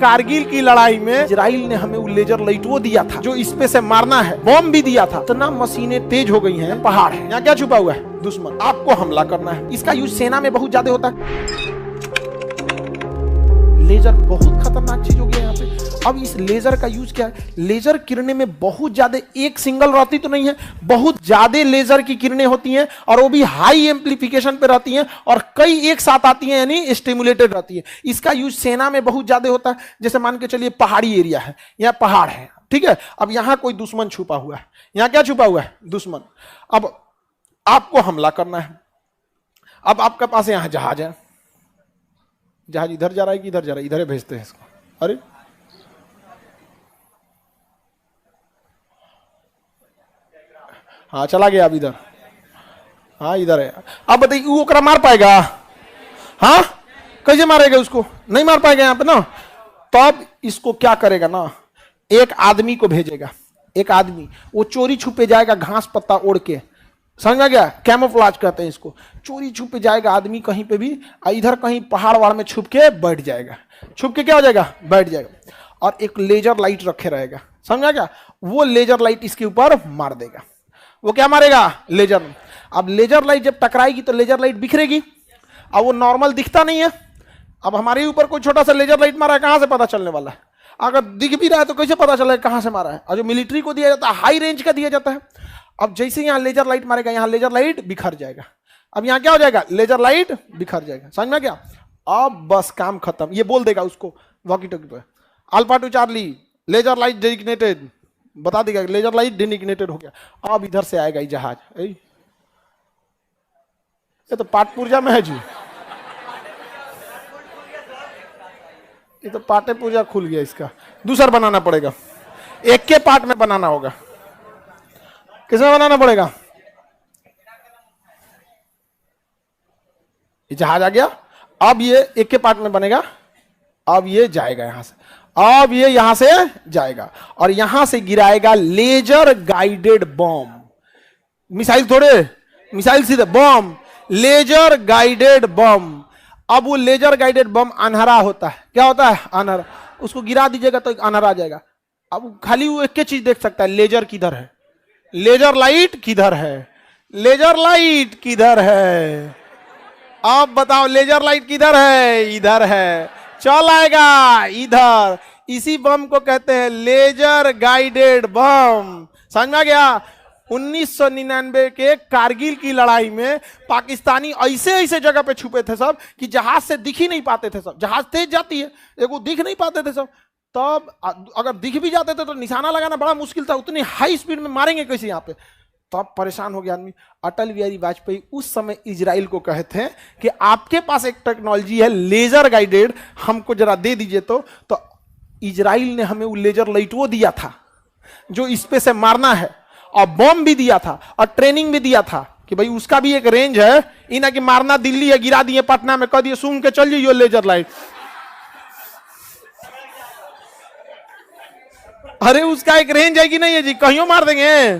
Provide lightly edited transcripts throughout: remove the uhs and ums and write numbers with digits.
कारगिल की लड़ाई में इजराइल ने हमें वो लेजर लाइट वो दिया था जो इस पे से मारना है, बॉम्ब भी दिया था। इतना मशीनें तेज हो गई हैं, पहाड़ है। यहाँ क्या छुपा हुआ है? दुश्मन। आपको हमला करना है। इसका यूज सेना में बहुत ज्यादा होता है। लेजर बहुत खतरनाक चीज हो गया यहाँ पे। अब इस लेजर का यूज क्या है? लेजर किरणें में बहुत ज्यादा, एक सिंगल रहती तो नहीं है, बहुत ज्यादा लेजर की किरणें होती हैं और वो भी हाई एम्प्लीफिकेशन पे रहती हैं और कई एक साथ आती हैं, यानी स्टिमुलेटेड रहती है। इसका यूज सेना में बहुत ज्यादा होता है। जैसे मान के चलिए पहाड़ी एरिया है, यहाँ पहाड़ है, ठीक है। अब यहाँ कोई दुश्मन छुपा हुआ है। यहाँ क्या छुपा हुआ है? दुश्मन। अब आपको हमला करना है। अब आपके पास यहाँ जहाज है। जहाज इधर जा रहा है कि इधर जा रहा है? इधर भेजते हैं इसको। अरे हाँ, चला गया अब इधर। हाँ इधर है। अब बताइए वो ओकरा मार पाएगा? हाँ, कैसे मारेगा उसको? नहीं मार पाएगा यहाँ पे ना। तब इसको क्या करेगा ना, एक आदमी को भेजेगा। एक आदमी वो चोरी छुपे जाएगा, घास पत्ता ओढ़ के, समझ में गया? कैमोफ्लेज कहते हैं इसको। चोरी छुपे जाएगा आदमी कहीं पे भी, इधर कहीं पहाड़ वाड़ में छुप के बैठ जाएगा। छुप के क्या हो जाएगा? बैठ जाएगा। और एक लेजर लाइट रखे रहेगा, समझा क्या? वो लेजर लाइट इसके ऊपर मार देगा। वो क्या मारेगा? लेजर। अब लेजर लाइट जब टकराएगी तो लेजर लाइट बिखरेगी। अब वो नॉर्मल दिखता नहीं है। अब हमारे ऊपर कोई छोटा सा लेजर लाइट मारा है, कहां से पता चलने वाला है? अगर दिख भी रहा है तो कैसे पता चलेगा कहां से मारा है? और जो मिलिट्री को दिया जाता है हाई रेंज का दिया जाता है। अब जैसे यहाँ लेजर लाइट मारेगा, यहाँ लेजर लाइट बिखर जाएगा। अब यहाँ क्या हो जाएगा? लेजर लाइट बिखर जाएगा। समझ में क्या? अब बस काम खत्म। ये बोल देगा उसको वॉकी टॉकी पे, alpha to Charlie laser light designated, बता देगा लेजर लाइट डेजिग्नेटेड हो गया। अब इधर से आएगा ये जहाज। ये तो पाट पूर्जा में है जी। ये तो पाटे पूजा खुल गया। इसका दूसरा बनाना पड़ेगा। एक के पार्ट में बनाना होगा। किसमें बनाना पड़ेगा? ये जहाज आ गया। अब ये एक के पार्ट में बनेगा। अब ये जाएगा यहां से। अब ये यहां से जाएगा और यहां से गिराएगा लेजर गाइडेड बॉम्ब। मिसाइल थोड़े, मिसाइल सीधे बॉम्ब, लेजर गाइडेड बॉम्ब। अब वो लेजर गाइडेड बम अनहरा होता है। क्या होता है? अनहरा। उसको गिरा दीजिएगा तो अनहरा आ जाएगा। अब खाली वो एक चीज देख सकता है, लेजर किधर है, लेजर लाइट किधर है, लेजर लाइट किधर है। अब बताओ लेजर लाइट किधर है? इधर है। चल आएगा इधर। इसी बम को कहते हैं लेजर गाइडेड बम। समझ में आ गया? 1999 के कारगिल की लड़ाई में पाकिस्तानी ऐसे ऐसे जगह पे छुपे थे सब कि जहाज से दिख ही नहीं पाते थे सब। जहाज तेज जाती है, देखो दिख नहीं पाते थे सब। तब अगर दिख भी जाते थे तो निशाना लगाना बड़ा मुश्किल था। उतनी हाई स्पीड में मारेंगे कैसे यहाँ पे? तब परेशान हो गया आदमी। अटल बिहारी वाजपेयी उस समय इजराइल को कहे थे कि आपके पास एक टेक्नोलॉजी है लेजर गाइडेड, हमको जरा दे दीजिए। तो इजराइल ने हमें वो लेजर लाइट वो दिया था जो इस पे से मारना है, और बॉम्ब भी दिया था और ट्रेनिंग भी दिया था कि भाई उसका भी एक रेंज है। इना कि मारना दिल्ली है, गिरा दिए पटना में, कह दिए सूंघ के चल जाइए लेजर लाइट। अरे उसका एक रेंज है कि नहीं है जी? कहीं मार देंगे।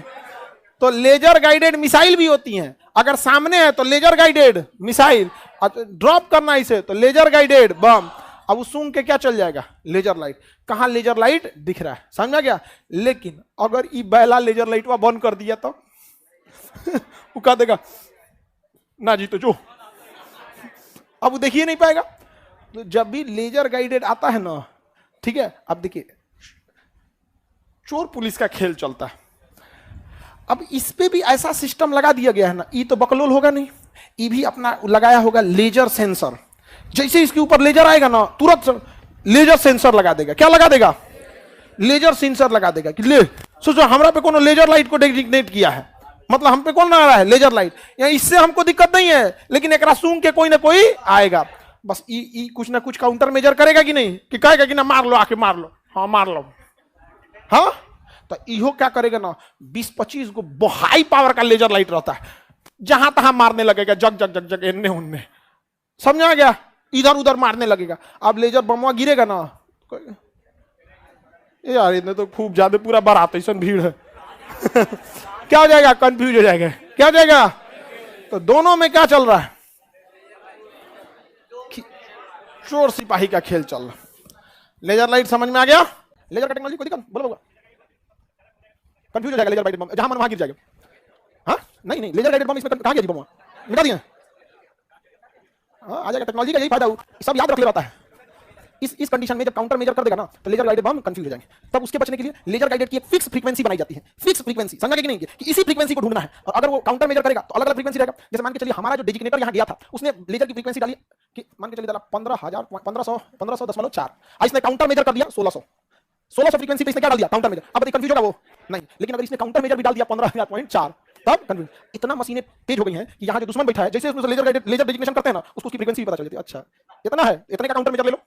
तो लेजर गाइडेड मिसाइल भी होती हैं। अगर सामने है तो लेजर गाइडेड मिसाइल, ड्रॉप करना इसे तो लेजर गाइडेड बम। अब उस सूंघ के क्या चल जाएगा? Laser light. कहां लेजर लाइट दिख रहा है, समझा गया? लेकिन अगर ये बैला लेजर लाइट बंद कर दिया तो वो कह देगा ना जी, तो जो अब वो देखिए नहीं पाएगा। तो जब भी लेजर गाइडेड आता है ना, ठीक है, अब देखिए चोर पुलिस का खेल चलता है। अब इस पे भी ऐसा सिस्टम लगा दिया गया है ना, ये तो बकलोल होगा नहीं, ये भी अपना लगाया होगा लेजर सेंसर। जैसे इसके ऊपर लेजर आएगा ना, तुरंत लेजर सेंसर लगा देगा। क्या लगा देगा? लेजर सेंसर लगा देगा कि ले सोचो हमरा पे कोनो लेजर लाइट को डेजिग्नेट किया है, मतलब हम पे कौन लगा रहा है? Laser light. या इससे हमको दिक्कत नहीं है, लेकिन एक सूंघ के कोई ना कोई आएगा। बस ई कुछ ना कुछ काउंटर मेजर करेगा कि नहीं, कि कहेगा कि ना मार लो, आके मार लो। हाँ मार लो। हाँ, तो इहो क्या करेगा ना, 20-25 को हाई पावर का लेजर लाइट रहता है, जहां तहां मारने लगेगा, जग जग जग जग, इन्ने उनने। समझा गया? इधर उधर मारने लगेगा। अब लेजर बमवा गिरेगा ना, यार इतने तो खूब ज्यादा पूरा बारात ऐसा भीड़ है क्या हो जाएगा? कंफ्यूज हो जाएगा। क्या हो जाएगा? तो दोनों में क्या चल रहा है? चोर सिपाही का खेल चल रहा। लेजर लाइट समझ में आ गया? लेजर का टेक्नोलॉजी कोई दिक्कत? बोलो, कंफ्यूज हो जाएगा लेजर गाइडेड बम, जहां मन वहां गिर जाएगा। हाँ नहीं नहीं, लेजर गाइडेड बम इसमें कहां गया जी? बम मिटा दिया। हाँ आ जाएगा, टेक्नोलॉजी का यही फायदा, सब याद रख ले रहता है। इस कंडीशन में जब काउंटर मेजर कर देगा ना तो लेजर गाइडेड बम कंफ्यूज हो जाएंगे। तब उसके बचने के लिए लेजर गाइडेड की एक फिक्स फ्रीक्वेंसी बनाई जाती है। फिक्स फ्रीक्वेंसी समझा कि नहीं, कि इसी फ्रीक्वेंसी को ढूंढना है, और अगर वो काउंटर मेजर करेगा तो अलग अलग फ्रीक्वेंसी रहेगा। जैसे मान के चलिए हमारा जो डेजिग्नेटर यहाँ गया था उसने लेजर की फ्रीक्वेंसी डाली कि मान के चलिए डाला 1500 इसने काउंटर मेजर कर दिया 1600 फ्रीक्वेंसी पे इसने क्या डाल दिया? Counter measure. अब कंफ्यूज होगा वो नहीं, लेकिन अगर इसने काउंटर मेजर भी डाल दिया 15,000.4 तब कंफ्यूज। इतना मशीनें तेज हो गई हैं कि यहाँ जो दुश्मन बैठा है जैसे उसमें लेजर डेजिग्नेशन करते हैं ना उसको उसकी फ्रीक्वेंसी भी पता चल जाती है। अच्छा इतना है, इतने का काउंटर मेजर ले लो।